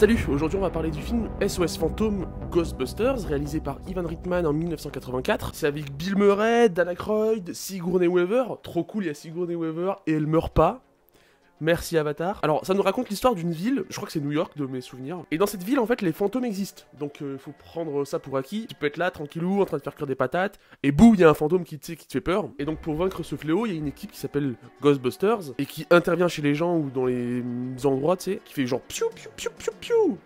Salut, aujourd'hui on va parler du film SOS Fantôme Ghostbusters, réalisé par Ivan Reitman en 1984. C'est avec Bill Murray, Dan Aykroyd, Sigourney Weaver. Trop cool, il y a Sigourney Weaver et elle meurt pas. Merci Avatar. Alors, ça nous raconte l'histoire d'une ville, je crois que c'est New York de mes souvenirs. Et dans cette ville, en fait, les fantômes existent. Donc, faut prendre ça pour acquis. Tu peux être là, tranquillou, en train de faire cuire des patates. Et boum, il y a un fantôme qui te fait peur. Et donc, pour vaincre ce fléau, il y a une équipe qui s'appelle Ghostbusters. Et qui intervient chez les gens ou dans les endroits, tu sais. Qui fait genre piou piou piou piou piou.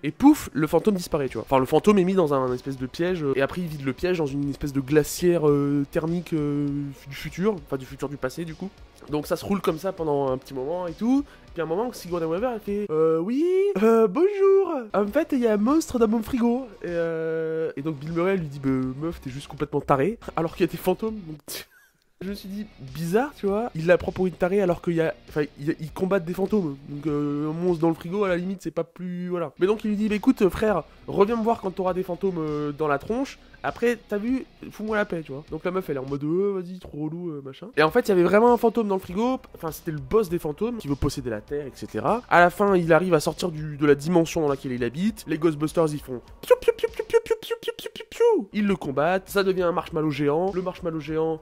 Et pouf, le fantôme disparaît, tu vois. Enfin, le fantôme est mis dans un espèce de piège, et après il vide le piège dans une espèce de glacière thermique du futur, enfin du futur du passé, du coup. Donc ça se roule comme ça pendant un petit moment et tout. Puis à un moment, Sigourney Weaver, elle fait oui, bonjour. En fait, il y a un monstre dans mon frigo. Et donc Bill Murray lui dit meuf, t'es juste complètement taré, alors qu'il y a des fantômes. Donc je me suis dit, bizarre, tu vois, il la prend pour une tarée alors qu'il y a... Enfin, ils combattent des fantômes. Donc un monstre dans le frigo, à la limite, c'est pas plus... Voilà. Mais donc il lui dit, bah écoute, frère, reviens me voir quand t'auras des fantômes dans la tronche. Après, t'as vu, fous-moi la paix, tu vois. Donc la meuf, elle est en mode, vas-y, trop relou, machin. Et en fait, il y avait vraiment un fantôme dans le frigo. Enfin, c'était le boss des fantômes qui veut posséder la Terre, etc. À la fin, il arrive à sortir de la dimension dans laquelle il habite. Les Ghostbusters, ils font... Piou, piou, piou, piou, piou, piou, piou, piou, piou, piou, piou. Ils le combattent. Ça devient un marshmallow géant. Le marshmallow géant...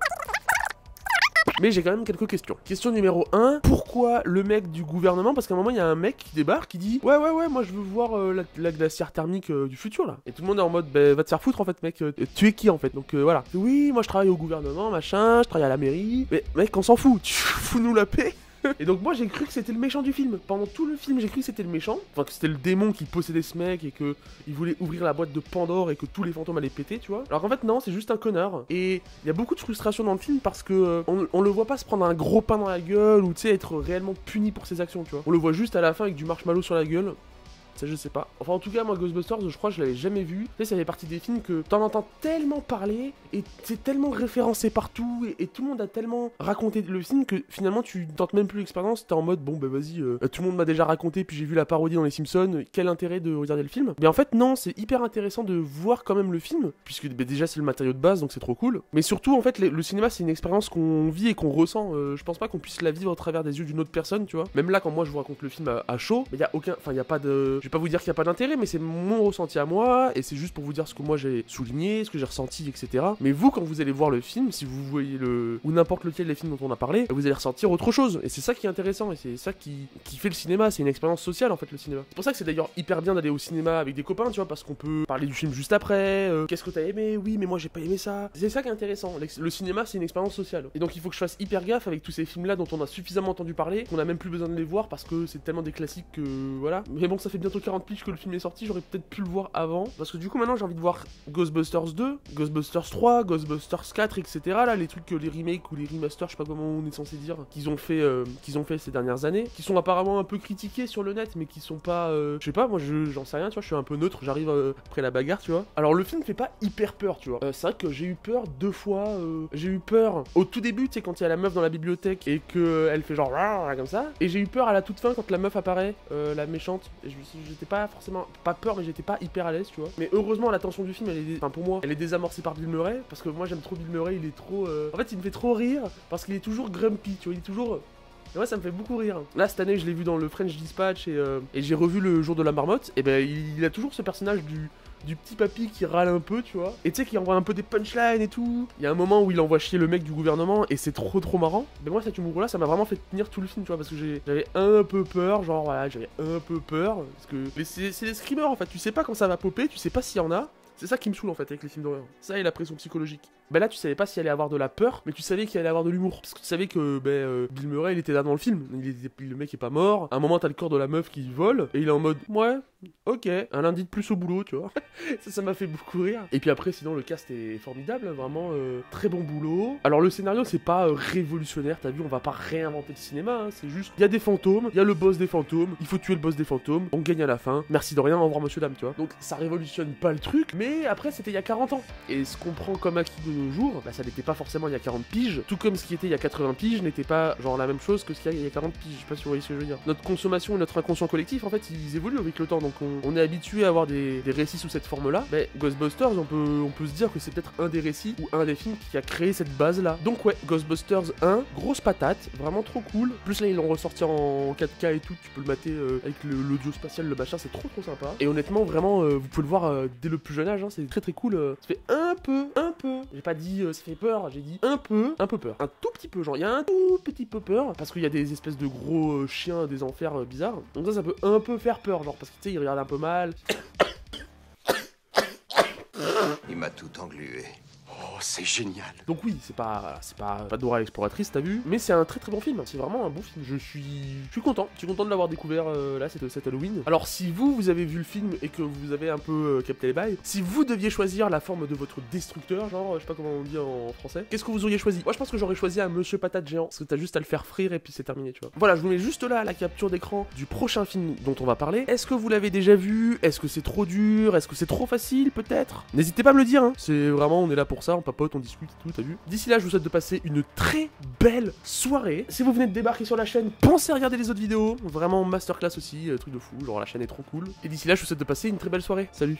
Mais j'ai quand même quelques questions. Question numéro 1, pourquoi le mec du gouvernement? Parce qu'à un moment, il y a un mec qui débarque, qui dit ouais, moi je veux voir la glacière thermique du futur là. Et tout le monde est en mode bah, va te faire foutre en fait, mec. Tu es qui en fait? Donc voilà. Oui, moi je travaille au gouvernement, machin, je travaille à la mairie. Mais mec, on s'en fout. Tu fous-nous la paix. Et donc moi j'ai cru que c'était le méchant du film. Pendant tout le film j'ai cru que c'était le méchant. Enfin que c'était le démon qui possédait ce mec et que il voulait ouvrir la boîte de Pandore et que tous les fantômes allaient péter, tu vois. Alors qu'en fait non, c'est juste un connard. Et il y a beaucoup de frustration dans le film parce que on le voit pas se prendre un gros pain dans la gueule ou tu sais être réellement puni pour ses actions, tu vois. On le voit juste à la fin avec du marshmallow sur la gueule. Ça je sais pas. Enfin en tout cas moi Ghostbusters je crois que je l'avais jamais vu. Tu sais ça fait partie des films que t'en entends tellement parler et c'est tellement référencé partout et tout le monde a tellement raconté le film que finalement tu tentes même plus l'expérience. T'es en mode bon bah vas-y tout le monde m'a déjà raconté puis j'ai vu la parodie dans les Simpsons. Quel intérêt de regarder le film? Mais en fait non, c'est hyper intéressant de voir quand même le film puisque bah, déjà c'est le matériau de base donc c'est trop cool. Mais surtout en fait le cinéma c'est une expérience qu'on vit et qu'on ressent. Je pense pas qu'on puisse la vivre au travers des yeux d'une autre personne, tu vois. Même là quand moi je vous raconte le film à chaud, mais y a aucun, enfin y a pas de... Je vais pas vous dire qu'il n'y a pas d'intérêt, mais c'est mon ressenti à moi, et c'est juste pour vous dire ce que moi j'ai souligné, ce que j'ai ressenti, etc. Mais vous, quand vous allez voir le film, si vous voyez ou n'importe lequel des films dont on a parlé, vous allez ressentir autre chose, et c'est ça qui est intéressant, et c'est ça qui fait le cinéma, c'est une expérience sociale en fait le cinéma. C'est pour ça que c'est d'ailleurs hyper bien d'aller au cinéma avec des copains, tu vois, parce qu'on peut parler du film juste après, qu'est-ce que t'as aimé, oui mais moi j'ai pas aimé ça. C'est ça qui est intéressant, le cinéma c'est une expérience sociale. Et donc il faut que je fasse hyper gaffe avec tous ces films là dont on a suffisamment entendu parler, qu'on a même plus besoin de les voir parce que c'est tellement des classiques que voilà. Mais bon, ça fait bientôt 40 piges que le film est sorti, j'aurais peut-être pu le voir avant, parce que du coup maintenant j'ai envie de voir Ghostbusters 2, Ghostbusters 3, Ghostbusters 4, etc. Là, les trucs, les remakes ou les remasters, je sais pas comment on est censé dire, qu'ils ont fait ces dernières années, qui sont apparemment un peu critiqués sur le net, mais qui sont pas, je sais pas, moi j'en sais rien, tu vois, je suis un peu neutre, j'arrive après la bagarre, tu vois. Alors le film fait pas hyper peur, tu vois. C'est vrai que j'ai eu peur 2 fois, j'ai eu peur au tout début, tu sais, quand il y a la meuf dans la bibliothèque et que elle fait genre comme ça, et j'ai eu peur à la toute fin quand la meuf apparaît, la méchante, et j'étais pas forcément, pas peur, mais j'étais pas hyper à l'aise, tu vois. Mais heureusement la tension du film, enfin pour moi, elle est désamorcée par Bill Murray, parce que moi j'aime trop Bill Murray, il est trop, en fait il me fait trop rire, parce qu'il est toujours grumpy, tu vois, il est toujours... Et ouais, ça me fait beaucoup rire. Là, cette année, je l'ai vu dans le French Dispatch et j'ai revu le jour de la marmotte. Et ben, il a toujours ce personnage du petit papy qui râle un peu, tu vois. Et tu sais, qui envoie un peu des punchlines et tout. Il y a un moment où il envoie chier le mec du gouvernement et c'est trop marrant. Mais moi, cet humour-là, ça m'a vraiment fait tenir tout le film, tu vois. Parce que j'avais un peu peur, genre voilà, j'avais un peu peur. Parce que. Mais c'est des screamers en fait. Tu sais pas quand ça va popper, tu sais pas s'il y en a. C'est ça qui me saoule en fait avec les films d'horreur. Ça et la pression psychologique. Ben là tu savais pas s'il allait avoir de la peur, mais tu savais qu'il allait avoir de l'humour. Parce que tu savais que Bill Murray il était là dans le film. Le mec est pas mort. À un moment t'as le corps de la meuf qui vole et il est en mode ouais, ok, un lundi de plus au boulot, tu vois. Ça m'a fait beaucoup rire. Et puis après sinon le cast est formidable, vraiment très bon boulot. Alors le scénario c'est pas révolutionnaire, t'as vu, on va pas réinventer le cinéma, hein. C'est juste, il y a des fantômes, il y a le boss des fantômes, il faut tuer le boss des fantômes, on gagne à la fin. Merci de rien, au revoir monsieur dame, tu vois. Donc ça révolutionne pas le truc, mais après c'était il y a 40 ans. Et ce qu'on prend comme acquis nos jours, bah ça n'était pas forcément il y a 40 piges, tout comme ce qui était il y a 80 piges n'était pas genre la même chose que ce qu'il y a il y a 40 piges, je sais pas si vous voyez ce que je veux dire. Notre consommation et notre inconscient collectif, en fait, ils évoluent avec le temps, donc on est habitué à avoir des récits sous cette forme-là. Mais Ghostbusters, on peut se dire que c'est peut-être un des récits ou un des films qui a créé cette base-là. Donc ouais, Ghostbusters 1, grosse patate, vraiment trop cool. Plus là, ils l'ont ressorti en 4K et tout, tu peux le mater avec l'audio spatial, le machin, c'est trop sympa. Et honnêtement, vraiment, vous pouvez le voir dès le plus jeune âge, hein, c'est très cool. Ça fait un peu, j'ai pas dit ça fait peur, j'ai dit un peu peur. Un tout petit peu, genre, il y a un tout petit peu peur, parce qu'il y a des espèces de gros chiens des enfers bizarres. Donc ça peut un peu faire peur, genre, parce que tu sais, il regarde un peu mal. Il m'a tout englué. Oh, c'est génial. Donc oui, c'est pas Dora l'exploratrice, t'as vu, mais c'est un très bon film, c'est vraiment un bon film. Je suis content de l'avoir découvert là cet Halloween. Alors si vous avez vu le film et que vous avez un peu capté les bails, si vous deviez choisir la forme de votre destructeur, genre, je sais pas comment on dit en français, qu'est-ce que vous auriez choisi? Moi je pense que j'aurais choisi un monsieur patate géant, parce que t'as juste à le faire frire et puis c'est terminé, tu vois. Voilà, je vous mets juste là la capture d'écran du prochain film dont on va parler. Est-ce que vous l'avez déjà vu? Est-ce que c'est trop dur? Est-ce que c'est trop facile peut-être? N'hésitez pas à me le dire, hein. C'est vraiment, on est là pour ça, on papote, on discute et tout, t'as vu? D'ici là, je vous souhaite de passer une très belle soirée. Si vous venez de débarquer sur la chaîne, pensez à regarder les autres vidéos. Vraiment masterclass aussi, truc de fou, genre la chaîne est trop cool. Et d'ici là, je vous souhaite de passer une très belle soirée. Salut!